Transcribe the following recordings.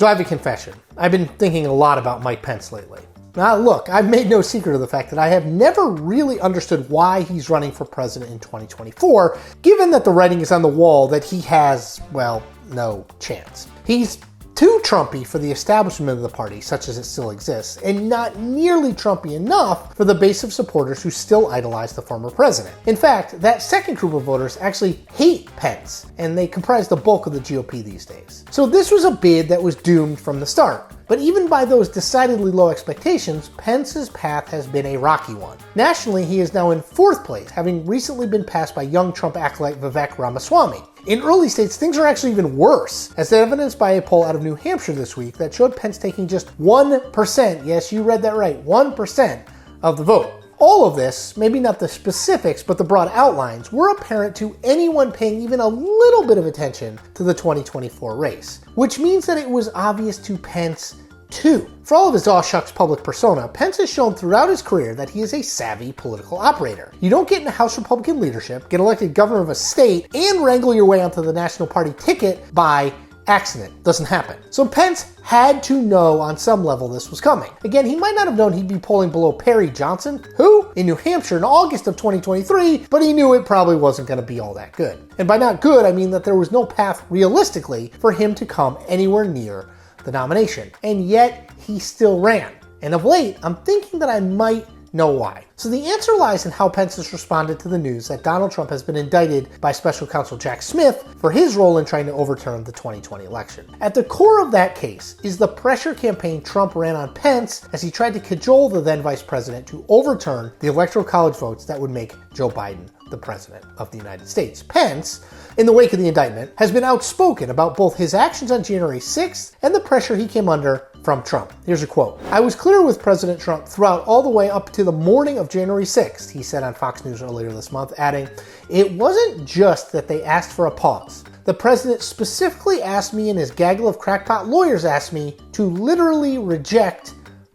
So I have a confession. I've been thinking a lot about Mike Pence lately. Now look, I've made no secret of the fact that I have never really understood why he's running for president in 2024, given that the writing is on the wall that he has, well, no chance. He's too Trumpy for the establishment of the party, such as it still exists, and not nearly Trumpy enough for the base of supporters who still idolize the former president. In fact, that second group of voters actually hate Pence, and they comprise the bulk of the GOP these days. So this was a bid that was doomed from the start. But even by those decidedly low expectations, Pence's path has been a rocky one. Nationally, he is now in fourth place, having recently been passed by young Trump acolyte Vivek Ramaswamy. In early states, things are actually even worse, as evidenced by a poll out of New Hampshire this week that showed Pence taking just 1%, yes, you read that right, 1% of the vote. All of this, maybe not the specifics, but the broad outlines, were apparent to anyone paying even a little bit of attention to the 2024 race, which means that it was obvious to Pence too. For all of his aw shucks public persona, Pence has shown throughout his career that he is a savvy political operator. You don't get into House Republican leadership, get elected governor of a state, and wrangle your way onto the national party ticket by accident. Doesn't happen. So Pence had to know on some level this was coming. Again, he might not have known he'd be polling below Perry Johnson, who, in New Hampshire in August of 2023, but he knew it probably wasn't going to be all that good. And by not good, I mean that there was no path realistically for him to come anywhere near the nomination. And yet, he still ran. And of late, I'm thinking that I might know why. So the answer lies in how Pence has responded to the news that Donald Trump has been indicted by special counsel Jack Smith for his role in trying to overturn the 2020 election. At the core of that case is the pressure campaign Trump ran on Pence as he tried to cajole the then vice president to overturn the electoral college votes that would make Joe Biden the president of the United States. Pence, in the wake of the indictment, has been outspoken about both his actions on January 6th and the pressure he came under from Trump. Here's a quote. "I was clear with President Trump throughout all the way up to the morning of January 6th, he said on Fox News earlier this month, adding, "It wasn't just that they asked for a pause. The president specifically asked me and his gaggle of crackpot lawyers asked me to literally reject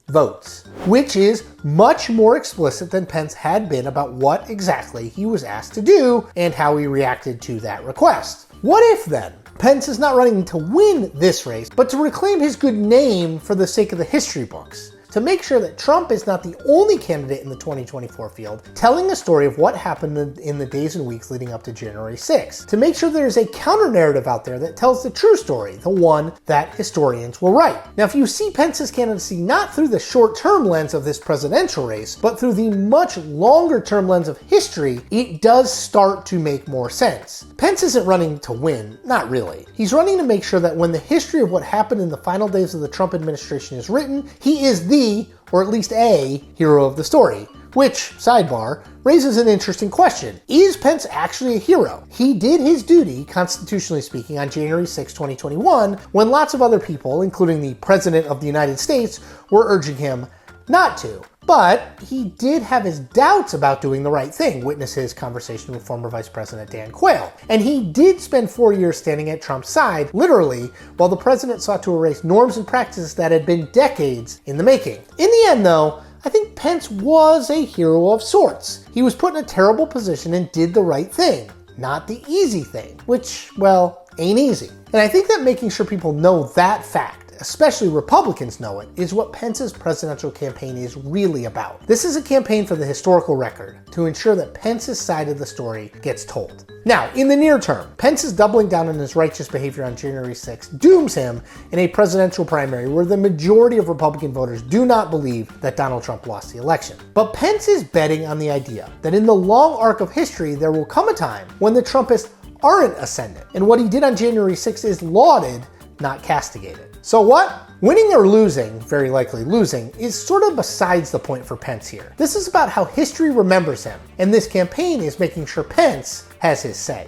votes," which is much more explicit than Pence had been about what exactly he was asked to do and how he reacted to that request. What if then Pence is not running to win this race, but to reclaim his good name for the sake of the history books? To make sure that Trump is not the only candidate in the 2024 field telling the story of what happened in the days and weeks leading up to January 6th. To make sure there is a counter-narrative out there that tells the true story, the one that historians will write. Now, if you see Pence's candidacy not through the short-term lens of this presidential race, but through the much longer-term lens of history, it does start to make more sense. Pence isn't running to win, not really. He's running to make sure that when the history of what happened in the final days of the Trump administration is written, he is the, or at least a, hero of the story. Which, sidebar, raises an interesting question. Is Pence actually a hero? He did his duty, constitutionally speaking, on January 6, 2021, when lots of other people, including the President of the United States, were urging him not to. But he did have his doubts about doing the right thing, witness his conversation with former Vice President Dan Quayle. And he did spend 4 years standing at Trump's side, literally, while the president sought to erase norms and practices that had been decades in the making. In the end, though, I think Pence was a hero of sorts. He was put in a terrible position and did the right thing, not the easy thing, which, well, ain't easy. And I think that making sure people know that fact, especially Republicans know it, is what Pence's presidential campaign is really about. This is a campaign for the historical record, to ensure that Pence's side of the story gets told. Now, in the near term, Pence's doubling down on his righteous behavior on January 6th dooms him in a presidential primary where the majority of Republican voters do not believe that Donald Trump lost the election. But Pence is betting on the idea that in the long arc of history, there will come a time when the Trumpists aren't ascendant, and what he did on January 6th is lauded, not castigated. So what? Winning or losing, very likely losing, is sort of besides the point for Pence here. This is about how history remembers him, and this campaign is making sure Pence has his say.